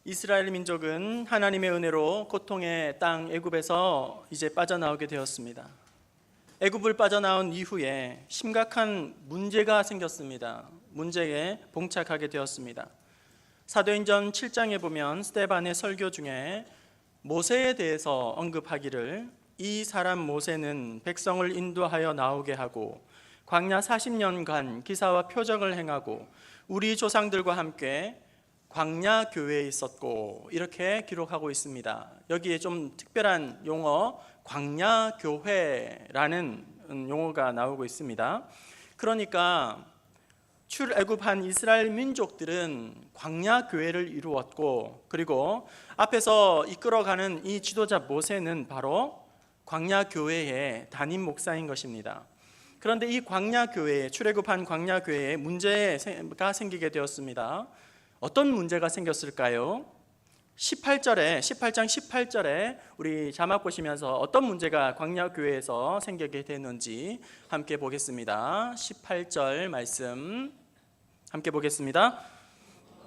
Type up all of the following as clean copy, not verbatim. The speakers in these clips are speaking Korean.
이스라엘 민족은 하나님의 은혜로 고통의 땅 애굽에서 이제 빠져나오게 되었습니다. 애굽을 빠져나온 이후에 심각한 문제가 생겼습니다. 문제에 봉착하게 되었습니다. 사도행전 7장에 보면 스데반의 설교 중에 모세에 대해서 언급하기를, 이 사람 모세는 백성을 인도하여 나오게 하고 광야 40년간 기사와 표적을 행하고 우리 조상들과 함께 광야 교회에 있었고, 이렇게 기록하고 있습니다. 여기에 좀 특별한 용어, 광야 교회라는 용어가 나오고 있습니다. 그러니까 출애굽한 이스라엘 민족들은 광야 교회를 이루었고, 그리고 앞에서 이끌어가는 이 지도자 모세는 바로 광야 교회의 담임 목사인 것입니다. 그런데 이 광야 교회에, 출애굽한 광야 교회에 문제가 생기게 되었습니다. 어떤 문제가 생겼을까요? 18장 18절에 우리 자막 보시면서 어떤 문제가 광야 교회에서 생기게 되는지 함께 보겠습니다. 18절 말씀 함께 보겠습니다.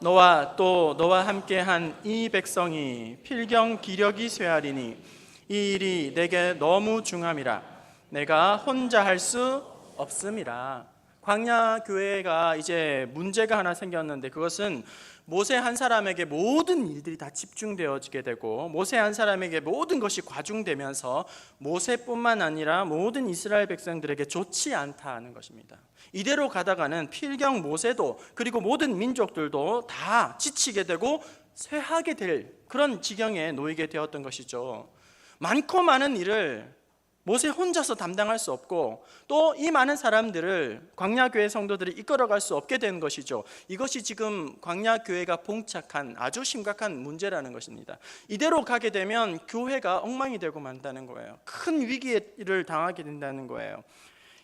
너와 함께한 이 백성이 필경 기력이 쇠하리니 이 일이 내게 너무 중함이라. 내가 혼자 할 수 없음이라. 광야 교회가 이제 문제가 하나 생겼는데, 그것은 모세 한 사람에게 모든 일들이 다 집중되어지게 되고, 모세 한 사람에게 모든 것이 과중되면서 모세뿐만 아니라 모든 이스라엘 백성들에게 좋지 않다는 것입니다. 이대로 가다가는 필경 모세도, 그리고 모든 민족들도 다 지치게 되고 쇠하게 될 그런 지경에 놓이게 되었던 것이죠. 많고 많은 일을 모세 혼자서 담당할 수 없고, 또 이 많은 사람들을 광야교회 성도들이 이끌어갈 수 없게 된 것이죠. 이것이 지금 광야교회가 봉착한 아주 심각한 문제라는 것입니다. 이대로 가게 되면 교회가 엉망이 되고 만다는 거예요. 큰 위기를 당하게 된다는 거예요.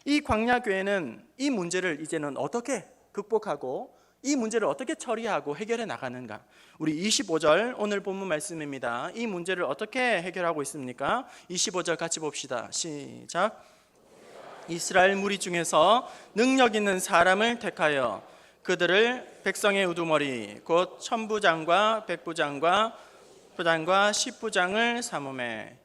이 광야교회는 이 문제를 이제는 어떻게 극복하고 이 문제를 어떻게 처리하고 해결해 나가는가? 우리 25절 오늘 본문 말씀입니다. 이 문제를 어떻게 해결하고 있습니까? 25절 같이 봅시다. 시작. 이스라엘 무리 중에서 능력 있는 사람을 택하여 그들을 백성의 우두머리 곧 천부장과 백부장과 부장과 십부장을 삼음해.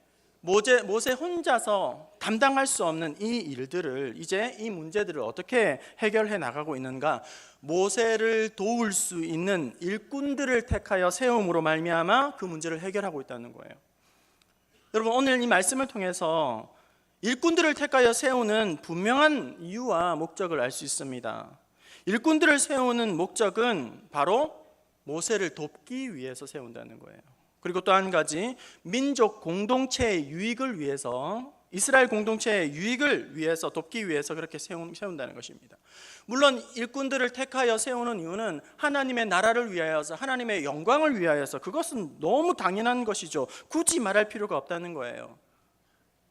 모세 혼자서 담당할 수 없는 이 일들을, 이제 이 문제들을 어떻게 해결해 나가고 있는가? 모세를 도울 수 있는 일꾼들을 택하여 세움으로 말미암아 그 문제를 해결하고 있다는 거예요. 여러분, 오늘 이 말씀을 통해서 일꾼들을 택하여 세우는 분명한 이유와 목적을 알 수 있습니다. 일꾼들을 세우는 목적은 바로 모세를 돕기 위해서 세운다는 거예요. 그리고 또 한 가지, 민족 공동체의 유익을 위해서, 이스라엘 공동체의 유익을 위해서, 돕기 위해서 그렇게 세운다는 것입니다. 물론 일꾼들을 택하여 세우는 이유는 하나님의 나라를 위하여서, 하나님의 영광을 위하여서, 그것은 너무 당연한 것이죠. 굳이 말할 필요가 없다는 거예요.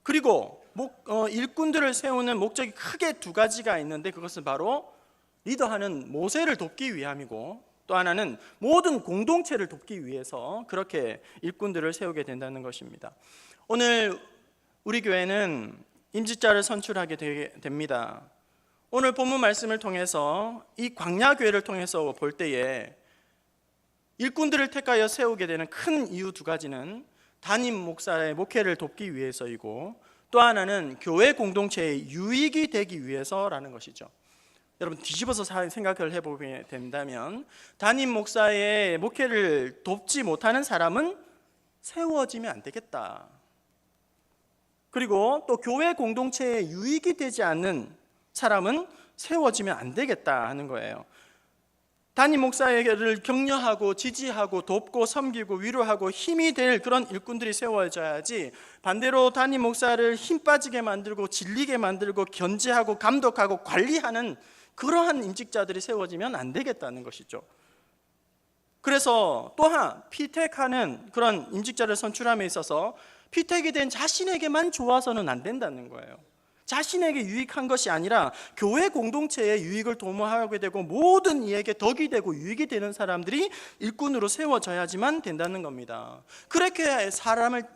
그리고 일꾼들을 세우는 목적이 크게 두 가지가 있는데, 그것은 바로 리더하는 모세를 돕기 위함이고, 또 하나는 모든 공동체를 돕기 위해서 그렇게 일꾼들을 세우게 된다는 것입니다. 오늘 우리 교회는 임직자를 선출하게 됩니다. 오늘 본문 말씀을 통해서 이 광야교회를 통해서 볼 때에 일꾼들을 택하여 세우게 되는 큰 이유 두 가지는 담임 목사의 목회를 돕기 위해서이고, 또 하나는 교회 공동체의 유익이 되기 위해서라는 것이죠. 여러분, 뒤집어서 생각을 해보게 된다면 담임 목사의 목회를 돕지 못하는 사람은 세워지면 안 되겠다. 그리고 또 교회 공동체에 유익이 되지 않는 사람은 세워지면 안 되겠다 하는 거예요. 담임 목사를 격려하고 지지하고 돕고 섬기고 위로하고 힘이 될 그런 일꾼들이 세워져야지, 반대로 담임 목사를 힘 빠지게 만들고 질리게 만들고 견제하고 감독하고 관리하는 그러한 임직자들이 세워지면 안 되겠다는 것이죠. 그래서 또한 피택하는 그런 임직자를 선출함에 있어서 피택이 된 자신에게만 좋아서는 안 된다는 거예요. 자신에게 유익한 것이 아니라 교회 공동체의 유익을 도모하게 되고 모든 이에게 덕이 되고 유익이 되는 사람들이 일꾼으로 세워져야지만 된다는 겁니다. 그렇게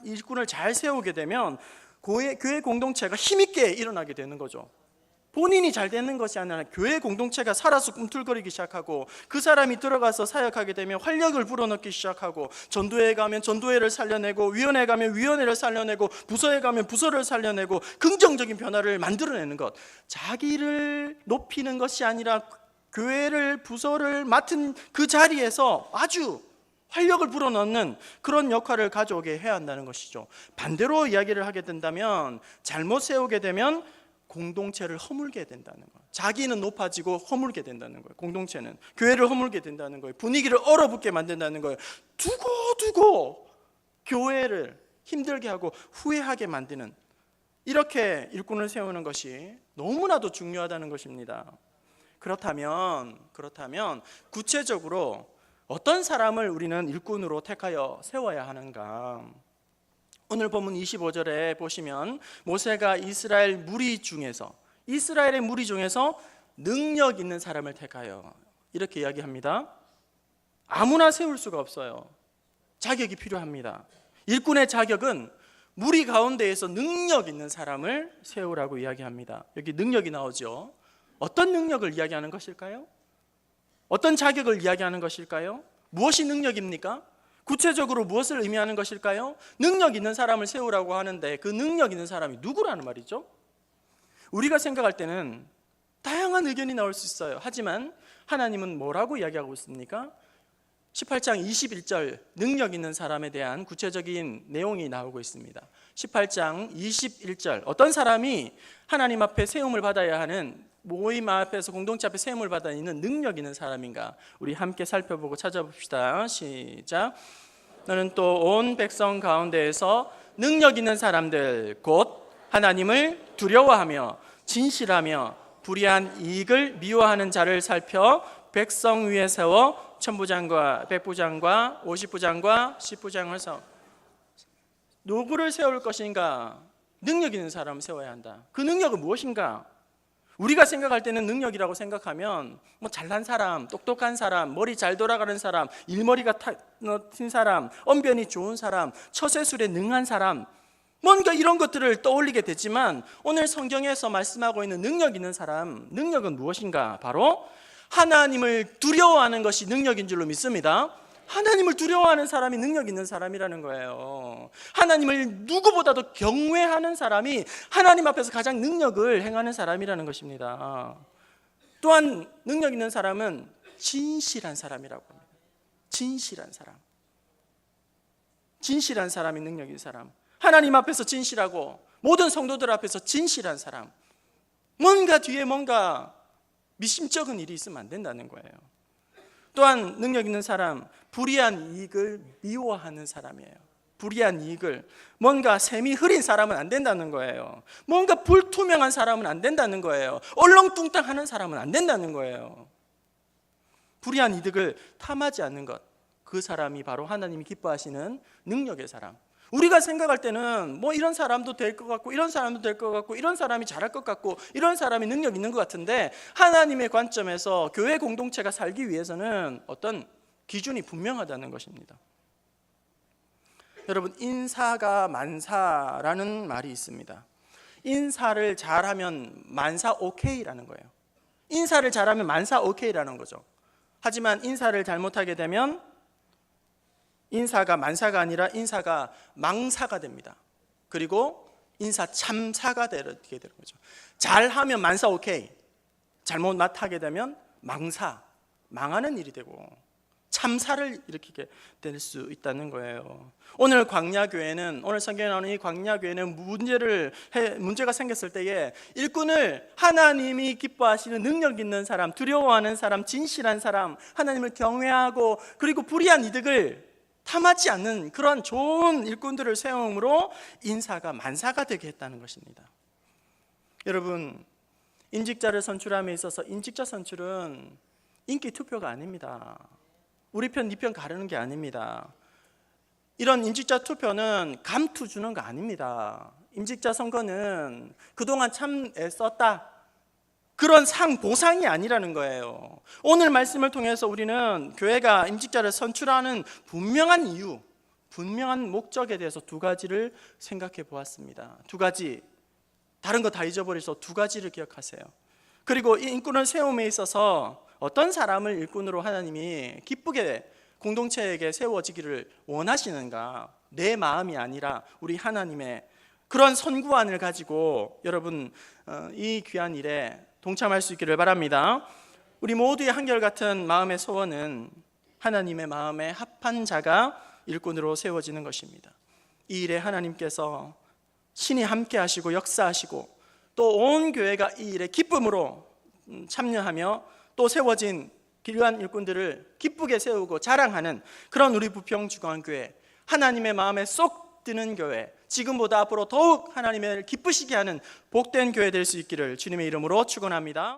일꾼을 잘 세우게 되면 교회 공동체가 힘있게 일어나게 되는 거죠. 본인이 잘 되는 것이 아니라 교회 공동체가 살아서 꿈틀거리기 시작하고, 그 사람이 들어가서 사역하게 되면 활력을 불어넣기 시작하고, 전도회에 가면 전도회를 살려내고, 위원회에 가면 위원회를 살려내고, 부서에 가면 부서를 살려내고, 긍정적인 변화를 만들어내는 것. 자기를 높이는 것이 아니라 교회를, 부서를 맡은 그 자리에서 아주 활력을 불어넣는 그런 역할을 가져오게 해야 한다는 것이죠. 반대로 이야기를 하게 된다면, 잘못 세우게 되면 공동체를 허물게 된다는 거예요. 자기는 높아지고 허물게 된다는 거예요. 공동체는 교회를 허물게 된다는 거예요. 분위기를 얼어붙게 만든다는 거예요. 두고 교회를 힘들게 하고 후회하게 만드는, 이렇게 일꾼을 세우는 것이 너무나도 중요하다는 것입니다. 그렇다면 구체적으로 어떤 사람을 우리는 일꾼으로 택하여 세워야 하는가? 오늘 본문 25절에 보시면 모세가 이스라엘의 무리 중에서 능력 있는 사람을 택하여, 이렇게 이야기합니다. 아무나 세울 수가 없어요. 자격이 필요합니다. 일꾼의 자격은 무리 가운데에서 능력 있는 사람을 세우라고 이야기합니다. 여기 능력이 나오죠. 어떤 능력을 이야기하는 것일까요? 어떤 자격을 이야기하는 것일까요? 무엇이 능력입니까? 구체적으로 무엇을 의미하는 것일까요? 능력 있는 사람을 세우라고 하는데, 그 능력 있는 사람이 누구라는 말이죠? 우리가 생각할 때는 다양한 의견이 나올 수 있어요. 하지만 하나님은 뭐라고 이야기하고 있습니까? 18장 21절, 능력 있는 사람에 대한 구체적인 내용이 나오고 있습니다. 18장 21절, 어떤 사람이 하나님 앞에 세움을 받아야 하는, 모임 앞에서 공동체 앞에 세움을 받아 있는 능력 있는 사람인가? 우리 함께 살펴보고 찾아봅시다. 시작. 너는 또 온 백성 가운데에서 능력 있는 사람들, 곧 하나님을 두려워하며 진실하며 불의한 이익을 미워하는 자를 살펴 백성 위에 세워 천부장과 백부장과 50부장과 10부장을 세워. 누구를 세울 것인가? 능력 있는 사람을 세워야 한다. 그 능력은 무엇인가? 우리가 생각할 때는 능력이라고 생각하면 잘난 사람, 똑똑한 사람, 머리 잘 돌아가는 사람, 일머리가 튄 사람, 언변이 좋은 사람, 처세술에 능한 사람, 뭔가 이런 것들을 떠올리게 되지만, 오늘 성경에서 말씀하고 있는 능력 있는 사람, 능력은 무엇인가? 바로 하나님을 두려워하는 것이 능력인 줄로 믿습니다. 하나님을 두려워하는 사람이 능력 있는 사람이라는 거예요. 하나님을 누구보다도 경외하는 사람이 하나님 앞에서 가장 능력을 행하는 사람이라는 것입니다. 또한 능력 있는 사람은 진실한 사람이라고 합니다. 진실한 사람이 능력 있는 사람. 하나님 앞에서 진실하고 모든 성도들 앞에서 진실한 사람. 뒤에 뭔가 미심쩍은 일이 있으면 안 된다는 거예요. 또한 능력 있는 사람, 불의한 이익을 미워하는 사람이에요. 불의한 이익을, 뭔가 셈이 흐린 사람은 안 된다는 거예요. 뭔가 불투명한 사람은 안 된다는 거예요. 얼렁뚱땅하는 사람은 안 된다는 거예요. 불의한 이득을 탐하지 않는 것, 그 사람이 바로 하나님이 기뻐하시는 능력의 사람. 우리가 생각할 때는 이런 사람도 될 것 같고, 이런 사람도 될 것 같고, 이런 사람이 잘할 것 같고, 이런 사람이 능력 있는 것 같은데, 하나님의 관점에서 교회 공동체가 살기 위해서는 어떤 기준이 분명하다는 것입니다. 여러분, 인사가 만사라는 말이 있습니다. 인사를 잘하면 만사 오케이라는 거예요. 인사를 잘하면 만사 오케이라는 거죠. 하지만 인사를 잘못하게 되면 인사가 만사가 아니라 인사가 망사가 됩니다. 그리고 인사 참사가 되게 되는 거죠. 잘하면 만사 오케이, 잘못하게 되면 망사, 망하는 일이 되고 참사를 일으키게 될 수 있다는 거예요. 오늘 광야교회는, 오늘 성경에 나오는 이 광야교회는 문제가 생겼을 때에 일꾼을 하나님이 기뻐하시는 능력 있는 사람, 두려워하는 사람, 진실한 사람, 하나님을 경외하고 그리고 불의한 이득을 탐하지 않는 그런 좋은 일꾼들을 세움으로 인사가 만사가 되게 했다는 것입니다. 여러분, 임직자를 선출함에 있어서 임직자 선출은 인기 투표가 아닙니다. 우리 편, 네 편 가르는 게 아닙니다. 이런 임직자 투표는 감투 주는 거 아닙니다. 임직자 선거는 그동안 참 애썼다, 그런 보상이 아니라는 거예요. 오늘 말씀을 통해서 우리는 교회가 임직자를 선출하는 분명한 이유, 분명한 목적에 대해서 두 가지를 생각해 보았습니다. 두 가지. 다른 거 다 잊어버리셔서 두 가지를 기억하세요. 그리고 이 일꾼을 세움에 있어서 어떤 사람을 일꾼으로 하나님이 기쁘게 공동체에게 세워지기를 원하시는가? 내 마음이 아니라 우리 하나님의 그런 선구안을 가지고 여러분 이 귀한 일에 동참할 수 있기를 바랍니다. 우리 모두의 한결같은 마음의 소원은 하나님의 마음에 합한 자가 일꾼으로 세워지는 것입니다. 이 일에 하나님께서 신이 함께 하시고 역사하시고 또 온 교회가 이 일에 기쁨으로 참여하며 또 세워진 귀한 일꾼들을 기쁘게 세우고 자랑하는 그런 우리 부평중앙교회, 하나님의 마음에 쏙 드는 교회, 지금보다 앞으로 더욱 하나님을 기쁘시게 하는 복된 교회 될 수 있기를 주님의 이름으로 축원합니다.